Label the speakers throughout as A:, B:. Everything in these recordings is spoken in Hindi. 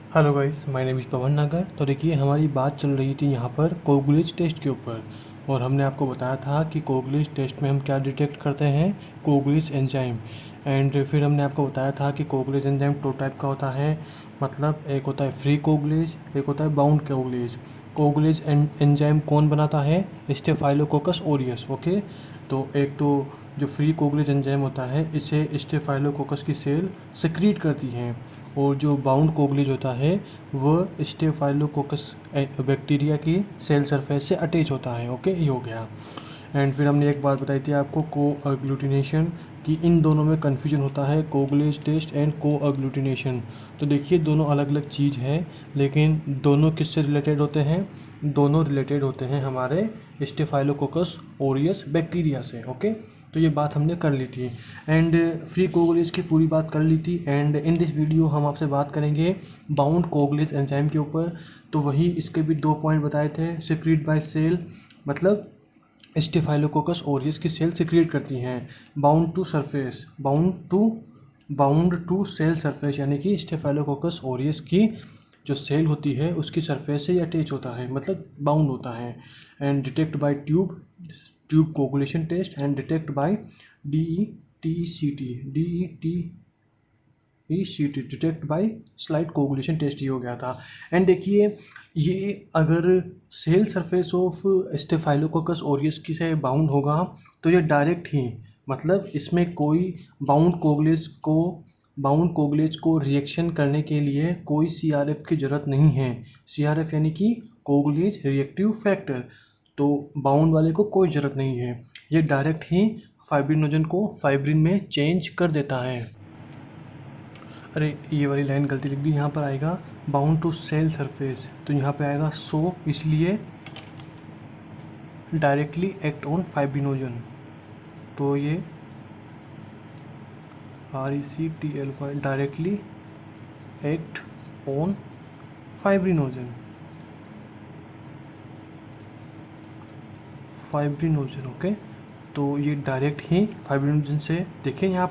A: Hello guys, my name is Pawan Nagar. तो देखिए, हमारी बात चल रही थी यहाँ पर कोगुलेज टेस्ट के ऊपर। और हमने आपको बताया था कि कोगुलेज टेस्ट में हम क्या डिटेक्ट करते हैं, कोगुलेज एंजाइम। एंड फिर हमने आपको बताया था कि कोगुलेज एंजाइम दो टाइप का होता है। मतलब एक होता है फ्री कोगुलेज, एक होता है बाउंड कोगुलेज। कोगुलेज एंजाइम कौन बनाता है? Staphylococcus aureus. ओके, तो एक तो जो फ्री कोगुलेज एंजाइम होता है, इसे स्टेफाइलोकोकस की सेल सिक्रीट करती हैं। और जो बाउंड कोगुलेज होता है वह स्टेफाइलोकोकस बैक्टीरिया की सेल सरफेस से अटैच होता है। ओके, ये हो गया। एंड फिर हमने एक बात बताई थी आपको, को अग्लूटिनेशन, कि इन दोनों में कन्फ्यूजन होता है, कोगुलेज टेस्ट एंड को अग्लूटिनेशन। तो देखिए, दोनों अलग अलग चीज़ है, लेकिन दोनों किससे रिलेटेड होते हैं? दोनों रिलेटेड होते हैं हमारे स्टेफाइलोकोकस ओरियस बैक्टीरिया से। ओके, तो ये बात हमने कर ली थी। एंड फ्री कोगुलेज की पूरी बात कर ली थी। एंड इन दिस वीडियो हम आपसे बात करेंगे बाउंड कोगुलेज एंजाइम के ऊपर। तो वही इसके भी 2 पॉइंट बताए थे। सिक्रीट बाय सेल, मतलब स्टेफाइलोकोकस ओरियस की सेल सिक्रीट करती हैं। Bound to surface, bound to cell surface, यानी कि स्टेफाइलोकोकस ओरियस की जो सेल होती है उसकी सरफेस से अटैच होता है, मतलब बाउंड होता है। And detect by tube coagulation test and detect by DETCT detect by slide coagulation test, ये हो गया था। एंड देखिए, ये अगर cell surface of Staphylococcus aureus की से बाउंड होगा तो ये डायरेक्ट ही, मतलब इसमें कोई बाउंड कोगुलेज को रिएक्शन करने के लिए कोई CRF की ज़रूरत नहीं है। CRF यानी कि कोगुलेज रिएक्टिव फैक्टर। तो बाउंड वाले को कोई ज़रूरत नहीं है, ये डायरेक्ट ही फाइब्रिनोजन को फाइब्रिन में चेंज कर देता है। अरे, ये वाली लाइन गलती लिख दी। यहाँ पर आएगा बाउंड टू सेल सरफेस, तो यहाँ पे आएगा सो, इसलिए डायरेक्टली एक्ट ऑन फाइब्रिनोजन। तो ये RECTL directly act on fibrinogen. Okay, तो ये डायरेक्ट ही फाइब्रिनोजन से, देखिए यहाँ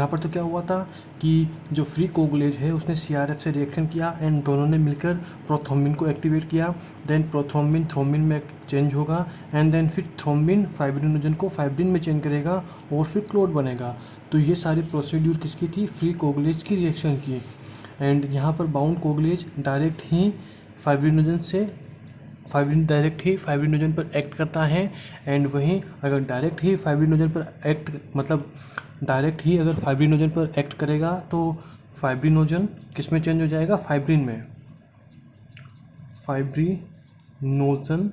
A: पर तो क्या हुआ था कि जो फ्री कोगुलेज है उसने CRF से रिएक्शन किया एंड दोनों ने मिलकर प्रोथ्रोम्बिन को एक्टिवेट किया। देन प्रोथ्रोम्बिन थ्रोम्बिन में चेंज होगा एंड देन फिर थ्रोम्बिन फाइब्रिनोजन को फाइब्रिन में चेंज करेगा और फिर क्लोट बनेगा। तो ये सारी प्रोसीड्यूर किसकी थी? फ्री कोगुलेज की रिएक्शन की। एंड यहाँ पर बाउंड कोगुलेज डायरेक्ट ही फाइब्रिनोजन पर एक्ट करता है। एंड वहीं अगर डायरेक्ट ही फाइब्रिनोजन पर एक्ट, मतलब डायरेक्ट ही अगर फाइब्रिनोजन पर एक्ट करेगा तो फाइब्रिनोजन किस में चेंज हो जाएगा? फाइब्रिन में। फाइब्रिनोजन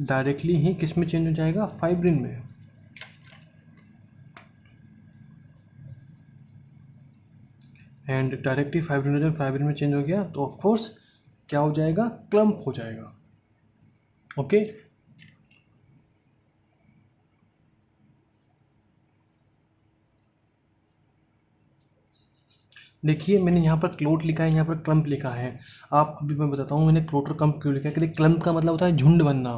A: डायरेक्टली ही किस में चेंज हो जाएगा? फाइब्रिन में। एंड डायरेक्टली फाइब्रिनोजन फाइब्रिन में चेंज हो गया तो ऑफ कोर्स क्या हो जाएगा? क्लम्प हो जाएगा। ओके, देखिए, मैंने यहाँ पर क्लोट लिखा है, यहाँ पर क्लम्प लिखा है। आप अभी मैं बताता हूँ मैंने क्लोट और क्लम्प क्यों लिखा है। कि क्लम्प का मतलब होता है झुंड बनना।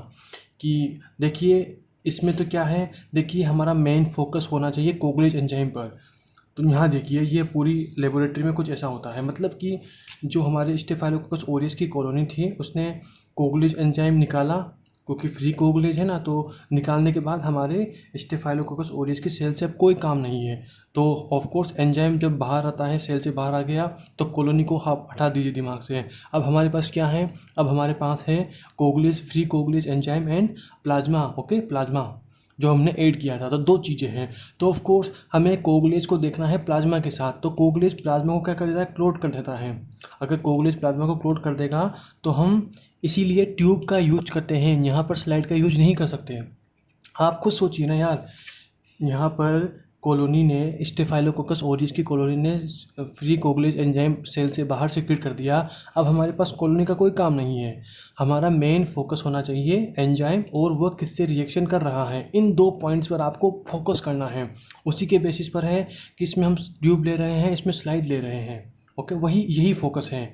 A: कि देखिए, इसमें तो क्या है, देखिए हमारा मेन फोकस होना चाहिए कोगुलेज एंजाइम पर। तो यहाँ देखिए, ये पूरी लेबोरेटरी में कुछ ऐसा होता है, मतलब कि जो हमारे स्टेफाइलोकोकस ओरियस की कॉलोनी थी उसने कोगुलेज एंजाइम निकाला, क्योंकि फ्री कोगुलेज है ना, तो निकालने के बाद हमारे स्टेफाइलोकोकस ओरियस की सेल से अब कोई काम नहीं है। तो ऑफ कोर्स एंजाइम जब बाहर आता है, सेल से बाहर आ गया, तो कॉलोनी को हटा दीजिए दिमाग से। अब हमारे पास क्या है? अब हमारे पास है coagulase, free coagulase enzyme and plasma. Okay, plasma जो हमने ऐड किया था। तो दो चीज़ें हैं। तो ऑफ कोर्स हमें कोगुलेज को देखना है प्लाज्मा के साथ। तो कोगुलेज प्लाज्मा को क्या कर देता है? क्लोट कर देता है। अगर कोगुलेज प्लाज्मा को क्लोट कर देगा तो हम इसीलिए ट्यूब का यूज करते हैं, यहाँ पर स्लाइड का यूज नहीं कर सकते। आप खुद सोचिए ना यार, यहाँ पर कॉलोनी ने, स्टेफाइलोकोकस ओरियस की कॉलोनी ने फ्री कोगुलेज एंजाइम सेल से बाहर सिक्रीट कर दिया। अब हमारे पास कॉलोनी का कोई काम नहीं है। हमारा मेन फोकस होना चाहिए एंजाइम और वह किससे रिएक्शन कर रहा है। इन 2 पॉइंट्स पर आपको फोकस करना है। उसी के बेसिस पर है कि इसमें हम ट्यूब ले रहे हैं, इसमें स्लाइड ले रहे हैं। ओके, वही यही फोकस है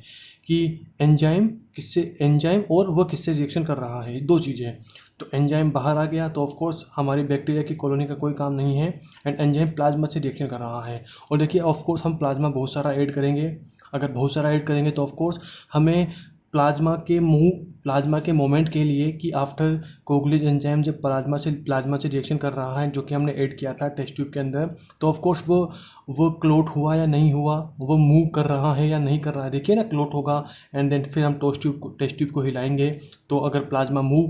A: कि एंजाइम और वह किससे रिएक्शन कर रहा है, ये 2 चीज़ें। तो एंजाइम बाहर आ गया तो ऑफ कोर्स हमारी बैक्टीरिया की कॉलोनी का कोई काम नहीं है। एंड एंजाइम प्लाज्मा से रिएक्शन कर रहा है। और देखिए, ऑफ कोर्स हम प्लाज्मा बहुत सारा ऐड करेंगे। अगर बहुत सारा ऐड करेंगे तो ऑफ कोर्स हमें प्लाज्मा के मोमेंट के लिए कि आफ्टर कोगुलेज एंजाइम जब प्लाज्मा से रिएक्शन कर रहा है, जो कि हमने ऐड किया था टेस्ट ट्यूब के अंदर, तो ऑफ कोर्स वो क्लोट हुआ या नहीं हुआ, वो मूव कर रहा है या नहीं कर रहा है। देखिए ना, क्लोट होगा एंड देन फिर हम टेस्ट ट्यूब को हिलाएंगे, तो अगर प्लाज्मा मूव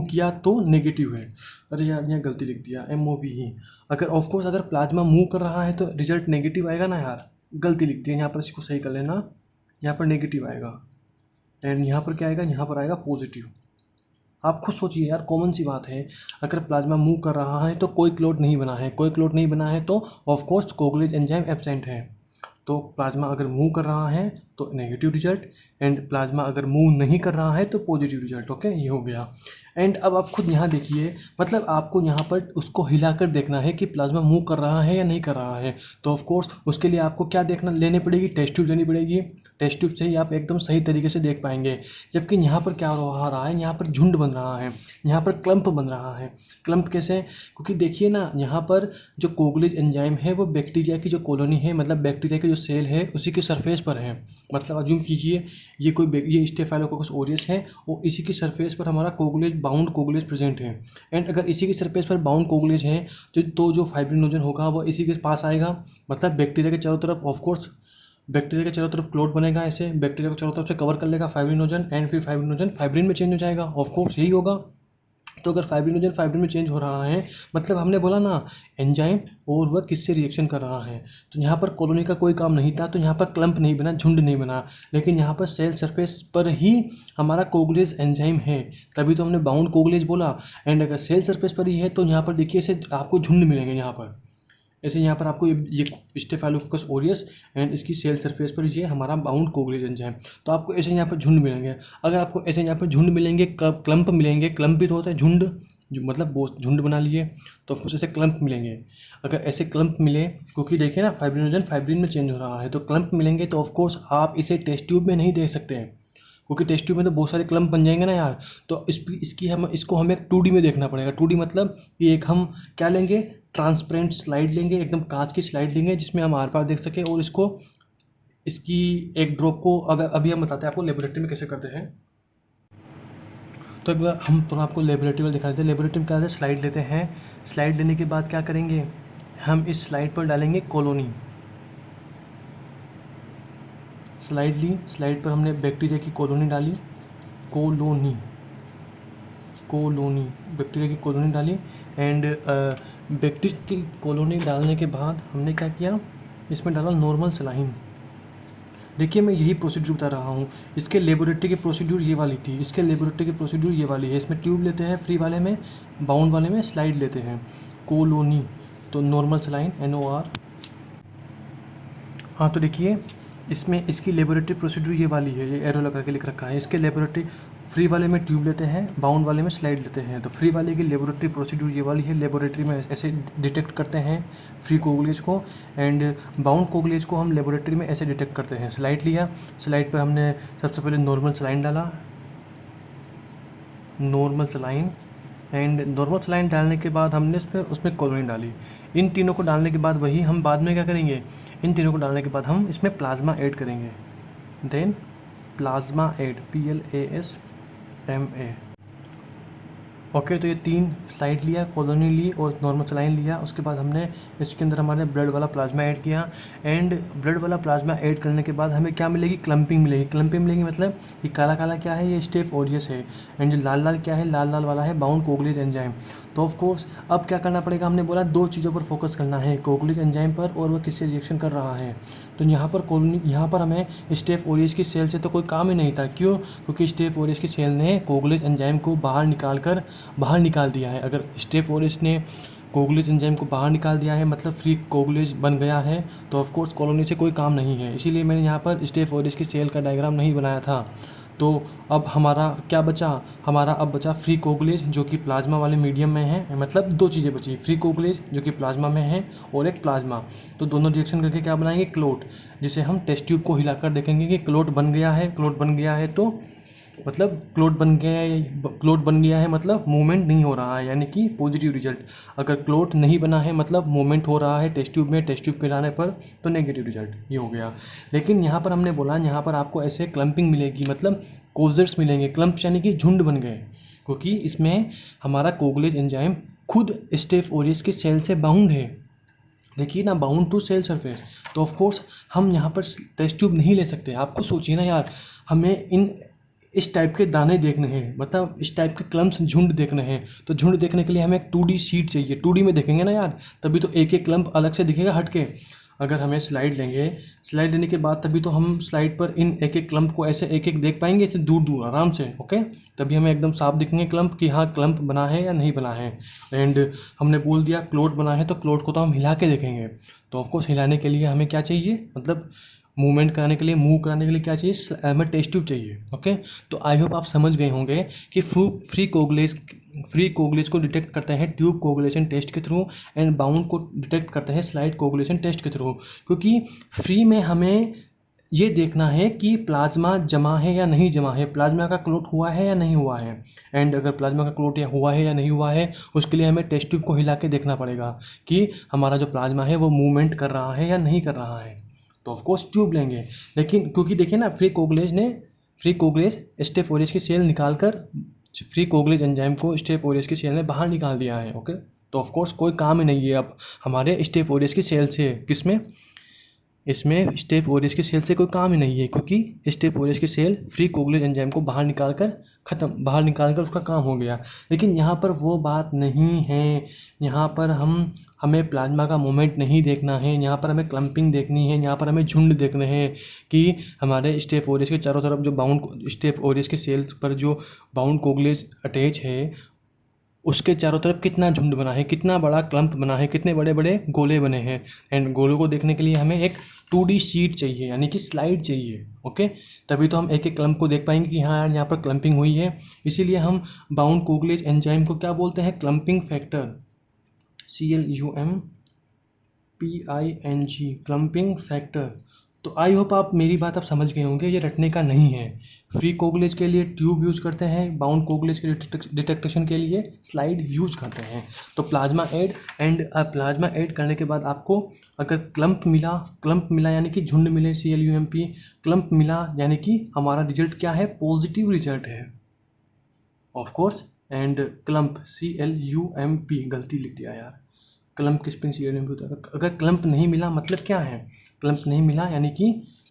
A: किया तो नेगेटिव है। अरे यार, यहाँ गलती लिख दिया, MOV ही। अगर प्लाज्मा मूव कर रहा है तो रिजल्ट नेगेटिव आएगा ना यार, गलती लिख दिया यहाँ पर, इसको सही कर लेना। यहाँ पर नेगेटिव आएगा एंड यहाँ पर क्या आएगा, यहाँ पर आएगा पॉजिटिव। आप खुद सोचिए यार, कॉमन सी बात है, अगर प्लाज्मा मूव कर रहा है तो कोई क्लोट नहीं बना है तो ऑफकोर्स कोगुलेज एंजाइम एब्सेंट है। तो प्लाज्मा अगर मूव कर रहा है तो नेगेटिव रिजल्ट, एंड प्लाज्मा अगर मूव नहीं कर रहा है तो पॉजिटिव रिजल्ट। ओके, ये हो गया। एंड अब आप खुद यहाँ देखिए, मतलब आपको यहाँ पर उसको हिलाकर देखना है कि प्लाज्मा मूव कर रहा है या नहीं कर रहा है। तो ऑफ कोर्स उसके लिए आपको क्या लेनी पड़ेगी, टेस्ट ट्यूब लेनी पड़ेगी। टेस्ट ट्यूब से ही आप एकदम सही तरीके से देख पाएंगे। जबकि यहाँ पर क्या हो रहा है, यहाँ पर झुंड बन रहा है, यहाँ पर क्लम्प बन रहा है। क्लम्प कैसे? क्योंकि देखिए ना, यहाँ पर जो कोगुलेज एंजाइम है वो बैक्टीरिया की जो कॉलोनी है, मतलब बैक्टीरिया की जो सेल है उसी के सरफेस पर है। मतलब अज्यूम कीजिए ये स्टेफाइलोकोकस ऑरियस है और इसी की सरफेस पर हमारा बाउंड कोगुलेज प्रेजेंट है। एंड अगर इसी की सरफेस पर बाउंड कोगुलेज है तो जो फाइब्रिनोजन होगा वो इसी के पास आएगा। मतलब बैक्टीरिया के चारों तरफ ऑफकोर्स बैक्टीरिया के चारों तरफ क्लोट बनेगा, ऐसे बैक्टीरिया को चारों तरफ से कवर कर लेगा फाइब्रिनोजन, एंड फिर फाइब्रिनोजन फाइब्रिन में चेंज हो जाएगा। ऑफकोर्स यही होगा। तो अगर फाइब्रिनोजन फाइब्रिन में चेंज हो रहा है, मतलब हमने बोला ना एंजाइम और वह किससे रिएक्शन कर रहा है, तो यहाँ पर कॉलोनी का कोई काम नहीं था, तो यहाँ पर क्लम्प नहीं बना, झुंड नहीं बना। लेकिन यहाँ पर सेल सरफेस पर ही हमारा कोगुलेज एंजाइम है, तभी तो हमने बाउंड कोगुलेज बोला। एंड अगर सेल सरफेस पर ही है तो यहाँ पर देखिए ऐसे आपको झुंड मिलेंगे। यहाँ पर आपको ये स्टेफाइलोकोकस ऑरियस एंड इसकी सेल सरफेस पर ये हमारा बाउंड कोगुलेज एंजाइम, तो आपको ऐसे यहाँ पर झुंड मिलेंगे। अगर आपको ऐसे यहाँ पर झुंड मिलेंगे, क्लम्प मिलेंगे, क्लम्प भी तो होता है झुंड, मतलब वो झुंड बना लिए, तो ऑफकोर्स ऐसे क्लम्प मिलेंगे। अगर ऐसे क्लम्प मिले, क्योंकि देखिए ना फाइब्रिनोजन फाइब्रिन में चेंज हो रहा है, तो क्लम्प मिलेंगे, तो ऑफकोर्स आप इसे टेस्ट ट्यूब में नहीं देख सकते हैं, क्योंकि टेस्ट ट्यूब में तो बहुत सारे क्लम्प बन जाएंगे ना यार। तो इसको हमें 2D में देखना पड़ेगा। 2D मतलब कि एक हम क्या लेंगे, ट्रांसपेरेंट स्लाइड लेंगे, एकदम कांच की स्लाइड लेंगे जिसमें हम आर पार देख सकें, और इसकी एक ड्रॉप को अभी हम बताते हैं आपको लेबोरेटरी में कैसे करते हैं। तो एक बार हम थोड़ा आपको लेबोरेटरी में दिखा देते हैं। लेबोरेटरी में क्या है, स्लाइड लेते हैं। स्लाइड लेने के बाद क्या करेंगे, हम इस स्लाइड पर डालेंगे कॉलोनी। स्लाइड ली, स्लाइड पर हमने बैक्टीरिया की कॉलोनी डाली, बैक्टीरिया की कॉलोनी डाली। एंड बैक्टीरिया की कॉलोनी डालने के बाद हमने क्या किया, इसमें डाला नॉर्मल सलाइन। देखिए मैं यही प्रोसीड्यूर बता रहा हूँ। इसके लेबोरेटरी की प्रोसीड्यूर ये वाली थी, इसके लेबोरेटरी की प्रोसीड्यूर ये वाली है। इसमें ट्यूब लेते हैं, फ्री वाले में, बाउंड वाले में स्लाइड लेते हैं, कॉलोनी, तो नॉर्मल सलाइन NOR। हाँ, तो देखिए इसमें इसकी लेबोरेटरी प्रोसीड्यूर ये वाली है, ये एरो लगा के लिख रखा है। इसके लेबोरेटरी फ्री वाले में ट्यूब लेते हैं, बाउंड वाले में स्लाइड लेते हैं। तो फ्री वाले की लेबोरेटरी प्रोसीड्यूर ये वाली है। लेबोरेटरी में ऐसे डिटेक्ट करते हैं फ्री कोगुलेज को, एंड बाउंड कोगुलेज को हम लेबोरेटरी में ऐसे डिटेक्ट करते हैं। स्लाइड लिया, स्लाइड पर हमने सबसे पहले नॉर्मल सलाइन डाला, एंड नॉर्मल सलाइन डालने के बाद हमने उसमें कॉलोनी डाली। इन तीनों को डालने के बाद वही हम बाद में क्या करेंगे, इन तीनों को डालने के बाद हम इसमें प्लाज्मा ऐड करेंगे। Then plasma add, PLASMA। Okay, तो ये 3 स्लाइड लिया, कॉलोनी ली और नॉर्मल सलाइन लिया। उसके बाद हमने इसके अंदर हमारे ब्लड वाला प्लाज्मा ऐड किया। एंड ब्लड वाला प्लाज्मा ऐड करने के बाद हमें क्या मिलेगी, क्लम्पिंग मिलेगी। मतलब ये काला काला क्या है, ये स्टेफ ऑरियस है। एंड जो लाल लाल क्या है, लाल लाल वाला है बाउंड कोगुलेज एंजाइम। तो ऑफ कोर्स अब क्या करना पड़ेगा, हमने बोला 2 चीज़ों पर फोकस करना है, कोगुलेज एंजाइम पर और वह किससे रिएक्शन कर रहा है। तो यहाँ पर हमें स्टेफ ऑरियस की सेल से तो कोई काम ही नहीं था। क्यों? क्योंकि स्टेफ ऑरियस की सेल ने कोगुलेज एंजाइम को बाहर निकाल दिया है। अगर स्टेफ ऑरियस ने कोगुलेज एंजाइम को बाहर निकाल दिया है, मतलब फ्री कोगुलेज बन गया है, तो ऑफ कोर्स कॉलोनी से कोई काम नहीं है। इसीलिए मैंने यहाँ पर स्टेफ ऑरियस की सेल का डायग्राम नहीं बनाया था। तो अब हमारा क्या बचा, अब बचा फ्री कोगुलेज जो कि प्लाज्मा वाले मीडियम में है। मतलब 2 चीज़ें बची, फ्री कोगुलेज जो कि प्लाज्मा में है और एक प्लाज्मा। तो दोनों रिएक्शन करके क्या बनाएंगे, क्लोट, जिसे हम टेस्ट ट्यूब को हिलाकर देखेंगे कि क्लोट बन गया है। तो मतलब क्लोट बन गया है मतलब मूवमेंट नहीं हो रहा है, यानी कि पॉजिटिव रिजल्ट। अगर क्लोट नहीं बना है मतलब मूवमेंट हो रहा है टेस्ट ट्यूब में, टेस्ट ट्यूब पे लाने पर तो नेगेटिव रिजल्ट, ये हो गया। लेकिन यहाँ पर हमने बोला यहाँ पर आपको ऐसे क्लम्पिंग मिलेगी, मतलब कोजर्स मिलेंगे। क्लम्प्स यानी कि झुंड बन गए, क्योंकि इसमें हमारा कोगुलेज एंजाइम खुद स्टेफ ओरियस के सेल से बाउंड है। देखिए ना, बाउंड टू सेल सरफेस, तो ऑफ कोर्स हम यहाँ पर टेस्ट ट्यूब नहीं ले सकते। आपको सोचिए ना यार, हमें इस टाइप के दाने देखने हैं, मतलब इस टाइप के क्लम्प्स झुंड देखने हैं, तो झुंड देखने के लिए हमें एक 2D शीट चाहिए। 2D में देखेंगे ना यार, तभी तो एक एक क्लम्प अलग से दिखेगा हट के। अगर हमें स्लाइड लेंगे, स्लाइड लेने के बाद तभी तो हम स्लाइड पर इन एक एक क्लम्प को ऐसे एक एक देख पाएंगे, ऐसे दूर दूर आराम से, ओके। तभी हमें एकदम साफ दिखेंगे क्लम्प कि हाँ क्लम्प बना है या नहीं बना है। एंड हमने बोल दिया क्लोट बना है, तो क्लोट को तो हम हिला के देखेंगे। तो ऑफकोर्स हिलाने के लिए हमें क्या चाहिए, मतलब मूवमेंट कराने के लिए, मूव कराने के लिए क्या चाहिए, हमें टेस्ट ट्यूब चाहिए, ओके। तो आई होप आप समझ गए होंगे कि फ्री कोगुलेज को डिटेक्ट करते हैं ट्यूब कोगुलेशन टेस्ट के थ्रू, एंड बाउंड को डिटेक्ट करते हैं स्लाइड कोगुलेशन टेस्ट के थ्रू। क्योंकि फ्री में हमें ये देखना है कि प्लाज्मा जमा है या नहीं जमा है, प्लाज्मा का क्लोट हुआ है या नहीं हुआ है। एंड अगर प्लाज्मा का क्लोट या हुआ है या नहीं हुआ है, उसके लिए हमें टेस्ट ट्यूब को हिला के देखना पड़ेगा कि हमारा जो प्लाज्मा है वो मूवमेंट कर रहा है या नहीं कर रहा है। तो ऑफकोर्स ट्यूब लेंगे। लेकिन क्योंकि देखिए ना, फ्री कोगुलेज स्टेफ ओरियस की सेल निकाल कर फ्री कोगुलेज एंजाइम को स्टेफ ओरियस की सेल ने बाहर निकाल दिया है, ओके। तो ऑफकोर्स कोई काम ही नहीं है अब हमारे स्टेफ ओरियस की सेल से, किसमें, इसमें स्टेफ ओरियस की सेल से कोई काम ही नहीं है, क्योंकि स्टेफ ओरियस की सेल फ्री कोगुलेज एंजाइम को बाहर निकाल कर उसका काम हो गया। लेकिन यहाँ पर वो बात नहीं है। यहाँ पर हमें प्लाज्मा का मूवमेंट नहीं देखना है, यहाँ पर हमें क्लम्पिंग देखनी है, यहाँ पर हमें झुंड देखने हैं कि हमारे स्टेफ ओरियस के चारों तरफ जो बाउंड स्टेफ ओरियस के सेल्स पर जो बाउंड कोगुलेज अटैच है, उसके चारों तरफ कितना झुंड बना है, कितना बड़ा क्लम्प बना है, कितने बड़े बड़े गोले बने हैं। एंड गोलों को देखने के लिए हमें एक 2D शीट चाहिए, यानी कि स्लाइड चाहिए, ओके। तभी तो हम एक एक क्लम्प को देख पाएंगे कि हाँ यार यहाँ पर क्लम्पिंग हुई है। इसीलिए हम बाउंड कोगुलेज एंजाइम को क्या बोलते हैं, clumping factor, CLUMPING, clumping factor. तो आई होप आप मेरी बात आप समझ गए होंगे, ये रटने का नहीं है। फ्री कोगुलेज के लिए ट्यूब यूज करते हैं, बाउंड कोगुलेज के डिटेक्टेशन के लिए स्लाइड यूज करते हैं। तो प्लाज्मा ऐड करने के बाद आपको अगर क्लम्प मिला यानी कि झुंड मिले, CLUMP, क्लम्प मिला यानी कि हमारा रिजल्ट क्या है, पॉजिटिव रिजल्ट है of course. And clump CLUMP, गलती लिख दिया यार, क्लम्प किस पे CLUMP होता है। अगर क्लम्प नहीं मिला मतलब क्या है, क्लम्प नहीं मिला यानी कि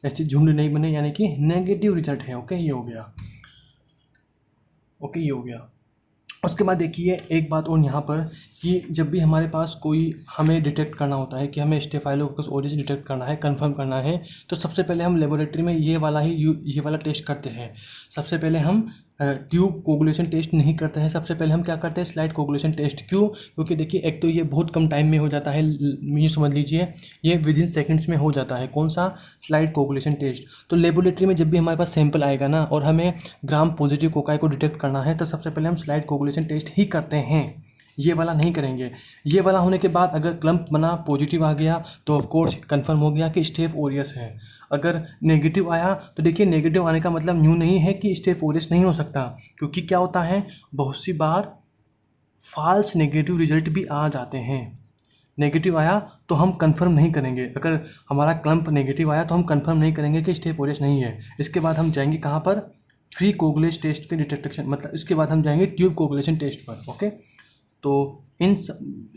A: ऐसे झुंड नहीं बने, यानी कि नेगेटिव रिजल्ट है, ओके। ये हो गया, ओके, ये हो गया। उसके बाद देखिए एक बात और यहाँ पर, कि जब भी हमारे पास कोई हमें डिटेक्ट करना होता है कि हमें स्टेफाइलोकोकस ऑरियस डिटेक्ट करना है, कंफर्म करना है, तो सबसे पहले हम लेबोरेटरी में ये वाला टेस्ट करते हैं। सबसे पहले हम ट्यूब कोगुलेशन टेस्ट नहीं करते हैं, सबसे पहले हम क्या करते हैं, स्लाइड कोगुलेशन टेस्ट। क्यों? क्योंकि देखिए एक तो ये बहुत कम टाइम में हो जाता है, ये समझ लीजिए ये विदिन सेकंड्स में हो जाता है। कौन सा? Slide coagulation test. तो लेबोरेटरी में जब भी हमारे पास सैंपल आएगा ना और हमें ग्राम पॉजिटिव कोकाई को डिटेक्ट करना है, तो सबसे पहले हम स्लाइड कोगुलेशन टेस्ट ही करते हैं, ये वाला नहीं करेंगे। ये वाला होने के बाद अगर क्लम्प बना, पॉजिटिव आ गया, तो ऑफ कोर्स कंफर्म हो गया कि स्टेफ ओरियस है। अगर नेगेटिव आया तो देखिए नेगेटिव आने का मतलब न्यू नहीं है कि स्टेफ ओरियस नहीं हो सकता, क्योंकि क्या होता है बहुत सी बार फॉल्स नेगेटिव रिजल्ट भी आ जाते हैं। नेगेटिव आया तो हम कंफर्म नहीं करेंगे, अगर हमारा क्लम्प नेगेटिव आया तो हम कंफर्म नहीं करेंगे कि स्टेफ ओरियस नहीं है। इसके बाद हम जाएंगे कहाँ पर? फ्री कोगुलेज टेस्ट के डिटेक्शन, मतलब इसके बाद हम जाएंगे ट्यूब कोगुलेशन टेस्ट पर, ओके। तो in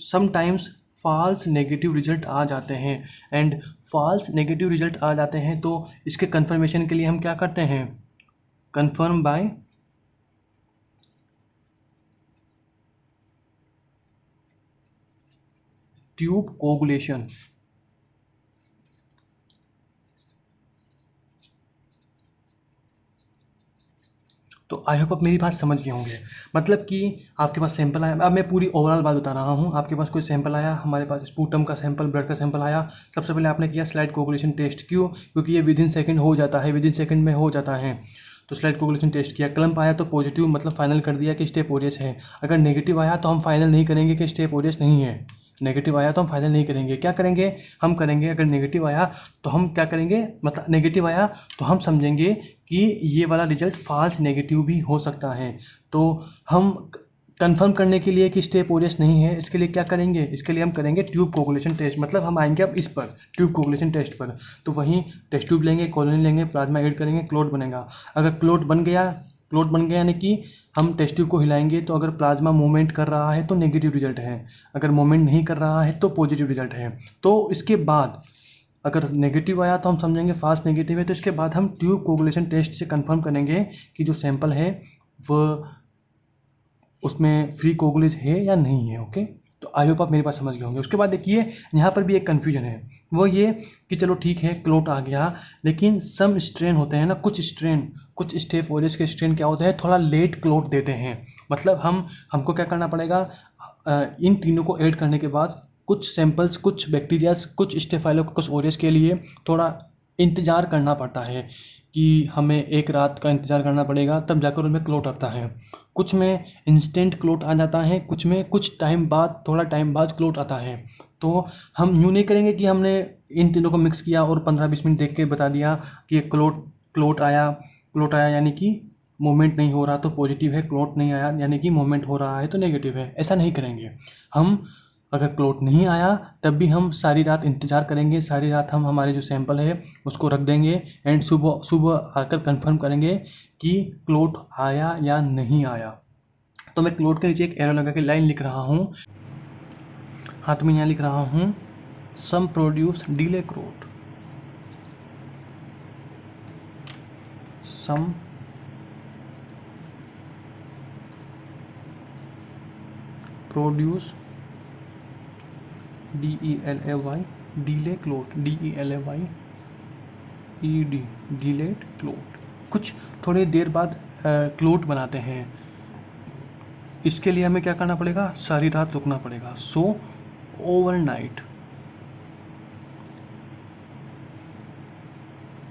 A: sometimes false negative result आ जाते हैं, एंड फॉल्स नेगेटिव रिजल्ट आ जाते हैं तो इसके कंफर्मेशन के लिए हम क्या करते हैं? Confirm by tube coagulation. तो आई होप आप मेरी बात समझ गए होंगे। मतलब कि आपके पास सैंपल आया, अब मैं पूरी ओवरऑल बात बता रहा हूँ। आपके पास कोई सैंपल आया, हमारे पास स्पूटम का सैंपल, ब्लड का सैंपल आया, सबसे पहले आपने किया स्लाइड कोगुलेशन टेस्ट। क्यों? क्योंकि ये विदिन सेकंड हो जाता है, विदिन सेकंड में हो जाता है। तो स्लाइड कोगुलेशन टेस्ट किया, क्लम्प आया तो पॉजिटिव, मतलब फाइनल कर दिया कि स्टेफ ओरियस है। अगर नेगेटिव आया तो हम फाइनल नहीं करेंगे कि स्टेफ ओरियस नहीं है, नेगेटिव आया तो हम फाइनल नहीं करेंगे, क्या करेंगे हम करेंगे, अगर नेगेटिव आया तो हम क्या करेंगे, मतलब नेगेटिव आया तो हम समझेंगे कि ये वाला रिजल्ट फॉल्स नेगेटिव भी हो सकता है। तो हम कंफर्म करने के लिए कि स्टेप ओरियस नहीं है, इसके लिए क्या करेंगे, इसके लिए हम करेंगे ट्यूब कोगुलेशन टेस्ट, मतलब हम आएंगे अब इस पर ट्यूब कोगुलेशन टेस्ट पर। तो वहीं टेस्ट ट्यूब लेंगे, कॉलोनी लेंगे, प्लाज्मा ऐड करेंगे, क्लोट बनेगा। अगर क्लोट बन गया यानी कि हम टेस्ट ट्यूब को हिलाएंगे तो अगर प्लाज्मा मूवमेंट कर रहा है तो नेगेटिव रिजल्ट है, अगर मूवमेंट नहीं कर रहा है तो पॉजिटिव रिजल्ट है। तो इसके बाद अगर नेगेटिव आया तो हम समझेंगे फास्ट नेगेटिव है, तो इसके बाद हम ट्यूब कोगुलेशन टेस्ट से कंफर्म करेंगे कि जो सैंपल है वो उसमें फ्री कोगुलेज है या नहीं है। ओके, तो आई होप आप मेरी बात समझ गए होंगे। उसके बाद देखिए यहाँ पर भी एक कन्फ्यूजन है, वो ये कि चलो ठीक है क्लोट आ गया, लेकिन सम स्ट्रेन होते हैं ना, कुछ स्टेप ओरियस के स्ट्रेन क्या होते हैं, थोड़ा लेट क्लोट देते हैं। मतलब हमको क्या करना पड़ेगा, इन तीनों को ऐड करने के बाद कुछ सैंपल्स, कुछ बैक्टीरियाज, कुछ स्टेफाइलोकोकस ओरियस के लिए थोड़ा इंतज़ार करना पड़ता है कि हमें एक रात का इंतज़ार करना पड़ेगा, तब जाकर उनमें क्लोट आता है। कुछ में इंस्टेंट क्लोट आ जाता है, कुछ में कुछ टाइम बाद, थोड़ा टाइम बाद क्लोट आता है। तो हम यूँ नहीं करेंगे कि हमने इन तीनों को मिक्स किया और 15-20 मिनट देख के बता दिया कि क्लोट आया यानी कि मूवमेंट नहीं हो रहा तो पॉजिटिव है, क्लोट नहीं आया यानी कि मूवमेंट हो रहा है तो नेगेटिव है। ऐसा नहीं करेंगे हम। अगर क्लोट नहीं आया तब भी हम सारी रात इंतज़ार करेंगे, सारी रात हम हमारे जो सैंपल है उसको रख देंगे एंड सुबह आकर कंफर्म करेंगे कि क्लोट आया या नहीं आया। तो मैं क्लोट के नीचे एक एरो लगा के लाइन लिख रहा हूँ, हाथ में यहाँ लिख रहा हूँ some produce delay clot, some produce DELAY delay clot, DELAY ED delayed clot, कुछ थोड़ी देर बाद क्लोट बनाते हैं। इसके लिए हमें क्या करना पड़ेगा, सारी रात रुकना पड़ेगा। सो ओवरनाइट,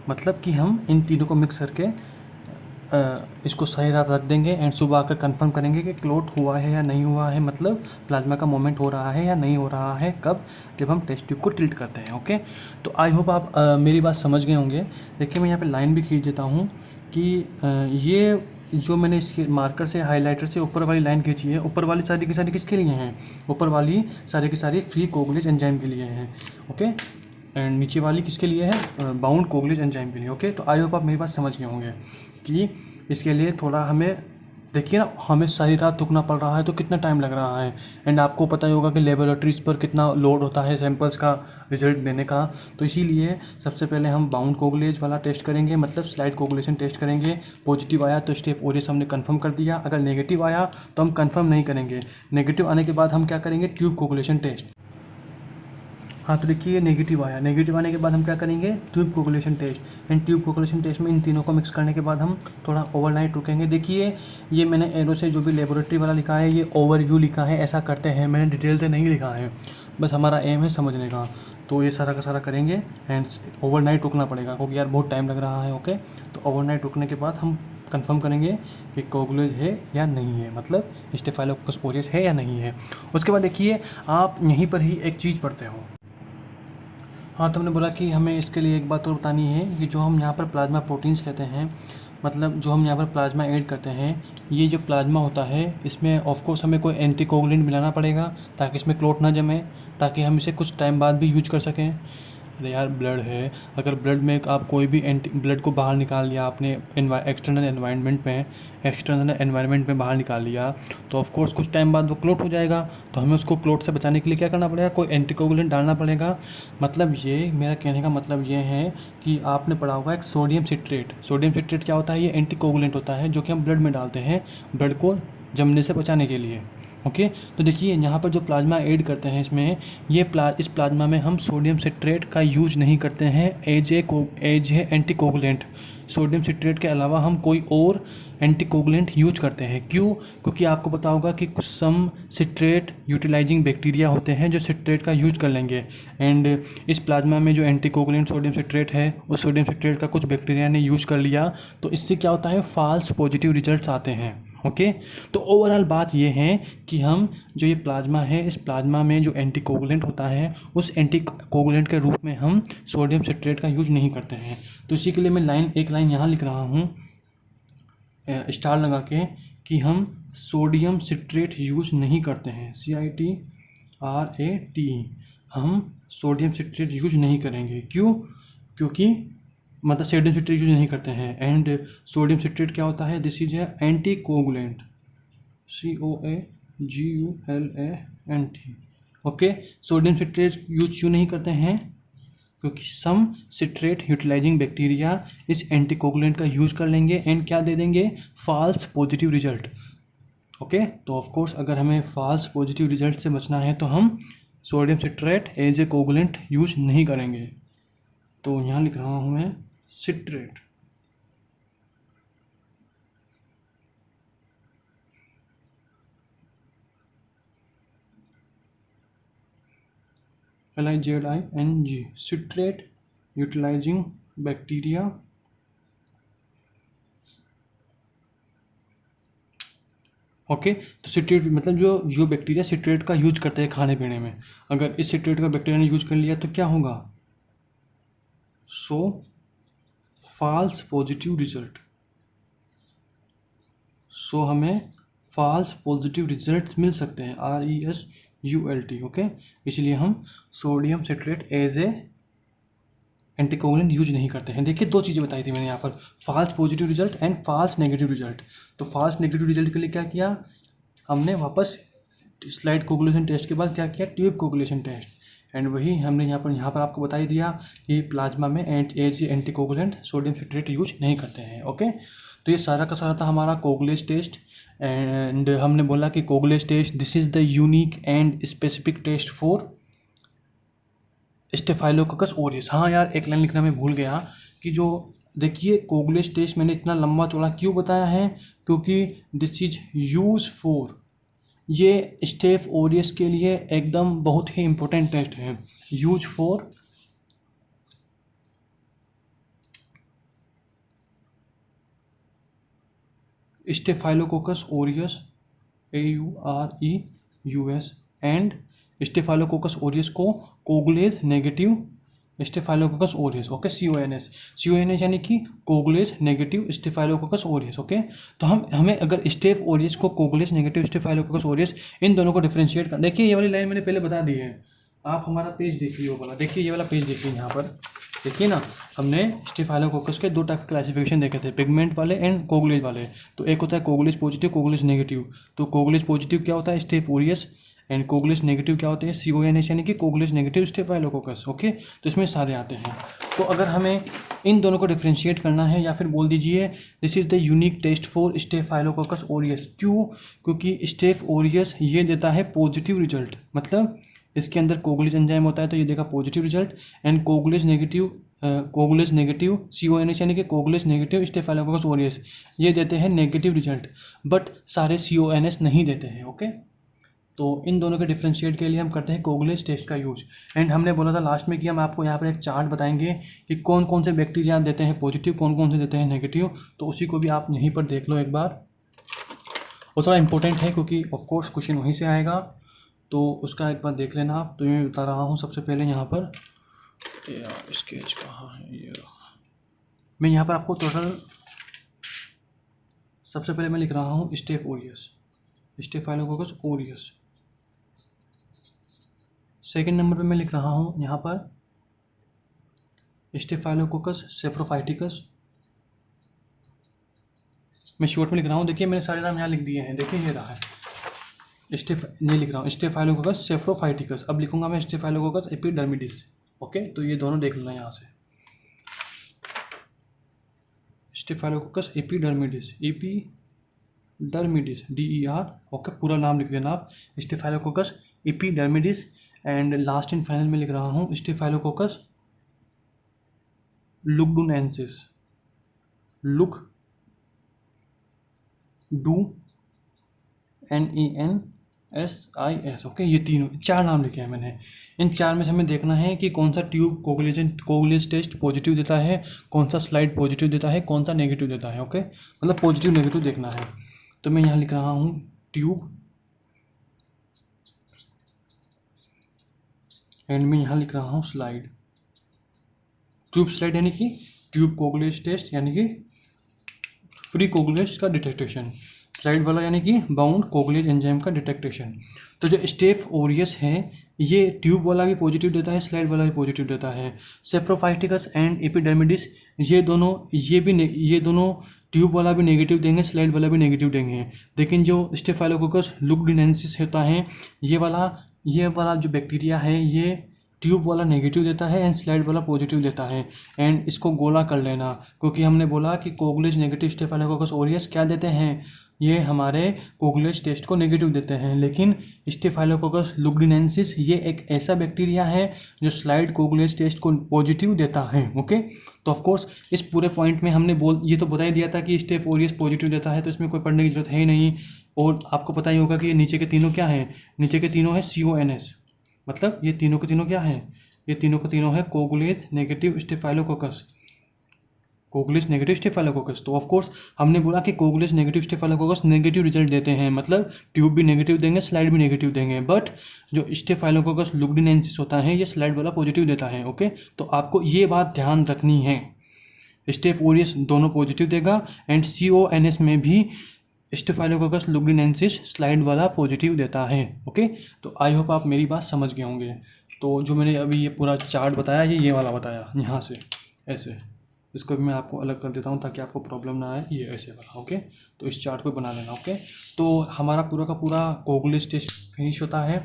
A: मतलब कि हम इन तीनों को मिक्स करके इसको सारी रात रख देंगे एंड सुबह आकर कंफर्म करेंगे कि क्लोट हुआ है या नहीं हुआ है, मतलब प्लाज्मा का मूवमेंट हो रहा है या नहीं हो रहा है। कब, जब हम टेस्ट ट्यूब को टिल्ट करते हैं। ओके, तो आई होप आप मेरी बात समझ गए होंगे। देखिए मैं यहाँ पे लाइन भी खींच देता हूँ कि ये जो मैंने इसके मार्कर से, हाइलाइटर से ऊपर वाली लाइन खींची है, ऊपर वाली सारी की सारी किसके लिए हैं, ऊपर वाली सारी की सारी फ्री कोगुलेज एंजाइम के लिए हैं। ओके, एंड नीचे वाली किसके लिए है, बाउंड कोगुलेज एंजाइम के लिए। ओके, तो आई होप आप मेरी बात समझ गए होंगे कि इसके लिए थोड़ा हमें, देखिए ना, हमें सारी रात रुकना पड़ रहा है तो कितना टाइम लग रहा है। एंड आपको पता ही होगा कि लेबोरेटरीज़ पर कितना लोड होता है सैंपल्स का रिजल्ट देने का। तो इसीलिए सबसे पहले हम बाउंड कोगुलेज वाला टेस्ट करेंगे, मतलब स्लाइड कोगुलेशन टेस्ट करेंगे। पॉजिटिव आया तो स्टेप ओरियस हमने कंफर्म कर दिया, अगर नेगेटिव आया तो हम कंफर्म नहीं करेंगे। नेगेटिव आने के बाद हम क्या करेंगे, ट्यूब कोगुलेशन टेस्ट। हाँ, तो देखिए नेगेटिव आया, नेगेटिव आने के बाद हम क्या करेंगे, tube coagulation test. And tube coagulation test में इन तीनों को मिक्स करने के बाद हम थोड़ा ओवरनाइट रुकेंगे। देखिए ये मैंने एरो से जो भी लेबोरेटरी वाला लिखा है ये ओवरव्यू लिखा है, ऐसा करते हैं, मैंने डिटेल से नहीं लिखा है, बस हमारा एम है समझने का। तो ये सारा का सारा करेंगे एंड ओवरनाइट रुकना पड़ेगा क्योंकि यार बहुत टाइम लग रहा है। ओके, तो ओवरनाइट रुकने के बाद हम कंफर्म करेंगे कि कोगुलेज है या नहीं है, मतलब स्टेफाइलोकोकस ओरियस है या नहीं है। उसके बाद देखिए आप यहीं पर ही एक चीज़ पढ़ते हो। हाँ, तो हमने बोला कि हमें इसके लिए एक बात और बतानी है कि जो हम यहाँ पर प्लाज्मा प्रोटीन्स लेते हैं, मतलब जो हम यहाँ पर प्लाज्मा ऐड करते हैं, ये जो प्लाज्मा होता है इसमें ऑफ कोर्स हमें कोई एंटीकोगुलेंट मिलाना पड़ेगा ताकि इसमें क्लोट ना जमे, ताकि हम इसे कुछ टाइम बाद भी यूज कर सकें। अरे यार ब्लड है, अगर ब्लड में आप कोई भी ब्लड को बाहर निकाल लिया आपने एक्सटर्नल एनवायरनमेंट में बाहर निकाल लिया तो ऑफ कोर्स कुछ टाइम बाद वो क्लोट हो जाएगा। तो हमें उसको क्लोट से बचाने के लिए क्या करना पड़ेगा, कोई एंटीकोगुलेंट डालना पड़ेगा। मतलब ये मेरा कहने का मतलब ये है कि आपने पढ़ा होगा एक सोडियम सिट्रेट। सोडियम सिट्रेट क्या होता है, ये एंटीकोगुलेंट होता है जो कि हम ब्लड में डालते हैं ब्लड को जमने से बचाने के लिए। ओके, तो देखिए यहाँ पर जो प्लाज्मा ऐड करते हैं इसमें, इस प्लाज्मा में हम सोडियम सिट्रेट का यूज नहीं करते हैं as a anticoagulant. Sodium citrate के अलावा हम कोई और एंटीकोगुलेंट यूज करते हैं। क्यों? क्योंकि आपको पता होगा कि कुछ सम सिट्रेट यूटिलाइजिंग बैक्टीरिया होते हैं जो सिट्रेट का यूज कर लेंगे। एंड इस प्लाज्मा में जो एंटीकोगुलेंट सोडियम सिट्रेट है उस सोडियम सिट्रेट का कुछ बैक्टीरिया ने यूज कर लिया, तो इससे क्या होता है, फॉल्स पॉजिटिव रिजल्ट्स आते हैं। ओके। तो ओवरऑल बात ये है कि हम जो ये प्लाज्मा है, इस प्लाज्मा में जो एंटीकोगुलेंट होता है, उस एंटीकोगुलेंट के रूप में हम सोडियम सिट्रेट का यूज नहीं करते हैं। तो इसी के लिए मैं एक लाइन यहाँ लिख रहा हूँ स्टार लगा के कि हम सोडियम सिट्रेट यूज नहीं करते हैं, CITRATE, हम सोडियम सिट्रेट यूज नहीं करेंगे। क्यों? क्योंकि मतलब सोडियम सिट्रेट यूज नहीं करते हैं। एंड सोडियम सिट्रेट क्या होता है? This is a anti coagulant, COAGULANT। Okay, sodium citrate use क्यों नहीं करते हैं? क्योंकि सम सिट्रेट यूटिलाइजिंग बैक्टीरिया इस एंटीकोगुलेंट का यूज कर लेंगे एंड क्या दे देंगे? False positive result. ओके, तो ऑफ कोर्स अगर हमें फॉल्स पॉजिटिव रिजल्ट से बचना है तो हम sodium citrate as a coagulant use नहीं करेंगे। तो यहाँ लिख रहा हूँ मैं citrate. LIZING, citrate utilising bacteria okay. तो सिट्रेट मतलब जो बैक्टीरिया सिट्रेट का यूज करते हैं खाने पीने में, अगर इस सिट्रेट का बैक्टीरिया ने यूज कर लिया तो क्या होगा? सो फॉल्स पॉजिटिव रिजल्ट। सो हमें फॉल्स पॉजिटिव रिजल्ट मिल सकते हैं, RESULT। ओके, इसलिए हम sodium citrate as a anticoagulant use नहीं करते हैं। देखिए, दो चीज़ें बताई थी मैंने यहाँ पर, false positive result and false negative result. तो फॉल्स नेगेटिव रिजल्ट के लिए क्या किया हमने? वापस स्लाइड कोगुलेशन टेस्ट के बाद क्या किया? Tube coagulation test. एंड वही हमने यहाँ पर आपको बता ही दिया कि प्लाज्मा में as anticoagulant sodium citrate use नहीं करते हैं। ओके, तो ये सारा का सारा था हमारा कोगुलेज टेस्ट। एंड हमने बोला कि coagulase test this is the unique and specific test for staphylococcus aureus. हाँ यार, एक लाइन लिखना मैं भूल गया कि जो देखिए कोगुलेज टेस्ट मैंने इतना लंबा चौड़ा क्यों बताया है? क्योंकि दिस इज यूज फॉर, ये स्टेफ ओरियस के लिए एकदम बहुत ही इम्पोर्टेंट टेस्ट है। Use for staphylococcus aureus, AUREUS, and staphylococcus aureus को coagulase negative staphylococcus aureus. Okay, CONS यानी कि coagulase negative staphylococcus aureus. Okay, तो हमें अगर स्टेफ ओरियस को कोगुलेज नेगेटिव स्टेफाइलोकोकस ओरियस इन दोनों को डिफरेंशिएट कर, देखिए ये वाली लाइन मैंने पहले बता दी है, आप हमारा पेज देखिए वो वाला, देखिए ये वाला पेज देखिए, यहाँ पर देखिए ना, हमने स्टेफाइलोकोकस के दो टाइप के क्लासिफिकेशन देखे थे, पिगमेंट वाले एंड कोगुलेज वाले। तो एक होता है कोगुलेज पॉजिटिव, कोगुलेज नेगेटिव। तो कोगुलेज पॉजिटिव क्या होता है? Staph aureus. And coagulase negative क्या होते हैं? CONS यानी कि कोगुलेज नेगेटिव स्टेफाइलोकोकस। ओके, तो इसमें सारे आते हैं। तो अगर हमें इन दोनों को डिफ्रेंशिएट करना है, या फिर बोल दीजिए this is the unique test for staphylococcus aureus. क्यों? क्योंकि स्टेफ ओरियस ये देता है पॉजिटिव रिजल्ट, मतलब इसके अंदर कोगुलेज एंजाइम होता है तो ये देगा positive result. And coagulase negative CONS यानी कि कोगुलेज नेगेटिव स्टेफाइलोकोकस ओरियस ये देते हैं नेगेटिव रिजल्ट, बट सारे CONS नहीं देते हैं। ओके, तो इन दोनों के डिफ्रेंशिएट के लिए हम करते हैं कोगुलेज टेस्ट का यूज। एंड हमने बोला था लास्ट में कि हम आपको यहाँ पर एक चार्ट बताएंगे कि कौन कौन से बैक्टीरिया देते हैं पॉजिटिव, कौन कौन से देते हैं नेगेटिव। तो उसी को भी आप यहीं पर देख लो एक बार, वो थोड़ा इंपॉर्टेंट है क्योंकि ऑफकोर्स क्वेश्चन वहीं से आएगा, तो उसका एक बार देख लेना आप। तो मैं बता रहा हूँ सबसे पहले यहाँ पर स्केच कहाँ है, ये मैं यहाँ पर आपको टोटल सबसे पहले मैं लिख रहा हूँ Staph aureus, Staphylococcus aureus. Second number पे मैं लिख रहा हूँ यहाँ पर स्टेफाइलोकोकस सेप्रोफाइटिकस। मैं शॉर्ट में लिख रहा हूँ, देखिए मैंने सारे नाम यहाँ लिख दिए हैं, देखिए ये रहा है नहीं लिख रहा हूँ स्टेफाइलोकोकस सेप्रोफाइटिकस। अब लिखूंगा मैं स्टेफाइलोकोकस एपिडर्मिडिस। ओके, तो ये दोनों देख लेना यहाँ से, स्टेफाइलोकोकस एपिडर्मिडिस, DER। ओके, पूरा नाम लिख देना आप, staphylococcus epidermidis. And last and final में लिख रहा हूँ स्टेफाइलोकोकस लुगडुनेंसिस, NENSIS। ओके, ये तीनों चार नाम लिखे हैं मैंने। इन चार में से हमें देखना है कि कौन सा ट्यूब कोगुलेज टेस्ट पॉजिटिव देता है, कौन सा स्लाइड पॉजिटिव देता है, कौन सा नेगेटिव देता है। ओके, मतलब पॉजिटिव नेगेटिव देखना है। तो मैं यहाँ लिख रहा हूँ ट्यूब, एंड मैं यहाँ लिख रहा हूँ स्लाइड। ट्यूब स्लाइड यानी कि ट्यूब कोगुलेज टेस्ट यानी कि फ्री कोगुलेज का डिटेक्टेशन, स्लाइड वाला यानी कि बाउंड कोगुलेज एंजाइम का डिटेक्टेशन। तो जो स्टेफ ओरियस है ये ट्यूब वाला भी पॉजिटिव देता है, स्लाइड वाला भी पॉजिटिव देता है। सेप्रोफाइटिकस एंड एपिडर्मिडिस ये दोनों ट्यूब वाला भी नेगेटिव देंगे, स्लाइड वाला भी नेगेटिव देंगे। लेकिन जो स्टेफाइलोकोकस लुग्डुनेंसिस होता है ये वाला जो बैक्टीरिया है ये ट्यूब वाला नेगेटिव देता है एंड स्लाइड वाला पॉजिटिव देता है। एंड इसको गोला कर लेना, क्योंकि हमने बोला कि कोगुलेज नेगेटिव स्टेफाइलोकोकस ओरियस क्या देते हैं, ये हमारे कोगुलेज टेस्ट को नेगेटिव देते हैं। लेकिन स्टेफाइलोकोकस लुग्डुनेंसिस ये एक ऐसा बैक्टीरिया है जो स्लाइड कोगुलेज टेस्ट को पॉजिटिव देता है। ओके, तो ऑफ कोर्स इस पूरे पॉइंट में हमने ये तो बता ही दिया था कि स्टेफ ओरियस पॉजिटिव देता है, तो इसमें कोई पढ़ने की जरूरत है ही नहीं। और आपको पता ही होगा कि ये नीचे के तीनों क्या हैं, नीचे के तीनों है CONS, मतलब ये तीनों के तीनों क्या है, ये तीनों के तीनों है कोगुलेज नेगेटिव स्टेफाइलोकोकस, कोगुलेज नेगेटिव स्टेफाइलोकोकस। तो ऑफ कोर्स हमने बोला कि coagulase negative staphylococcus negative result देते हैं, मतलब ट्यूब भी नेगेटिव देंगे, स्लाइड भी नेगेटिव देंगे। बट जो स्टेफाइलोकोकस लुग्डुनेंसिस होता है ये स्लाइड वाला पॉजिटिव देता है। ओके, तो आपको ये बात ध्यान रखनी है, स्टेफ ओरियस दोनों पॉजिटिव देगा एंड CONS में भी स्टेफाइलोकोकस लुग्डुनेंसिस स्लाइड वाला पॉजिटिव देता है। ओके, तो आई होप आप मेरी बात समझ गए होंगे। तो जो मैंने अभी ये पूरा चार्ट बताया ये वाला बताया यहाँ से ऐसे, इसको भी मैं आपको अलग कर देता हूँ ताकि आपको प्रॉब्लम ना आए, ये ऐसे वाला। ओके, तो इस चार्ट को बना लेना। ओके, तो हमारा पूरा का पूरा कोगुलेज टेस्ट फिनिश होता है।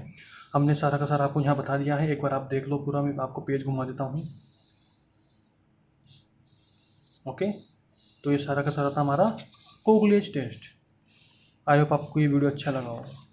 A: हमने सारा का सारा आपको यहाँ बता दिया है, एक बार आप देख लो पूरा, मैं आपको पेज घुमा देता हूँ। ओके, तो ये सारा का सारा था हमारा कोगुलेज टेस्ट। आई होप आपको ये वीडियो अच्छा लगा होगा।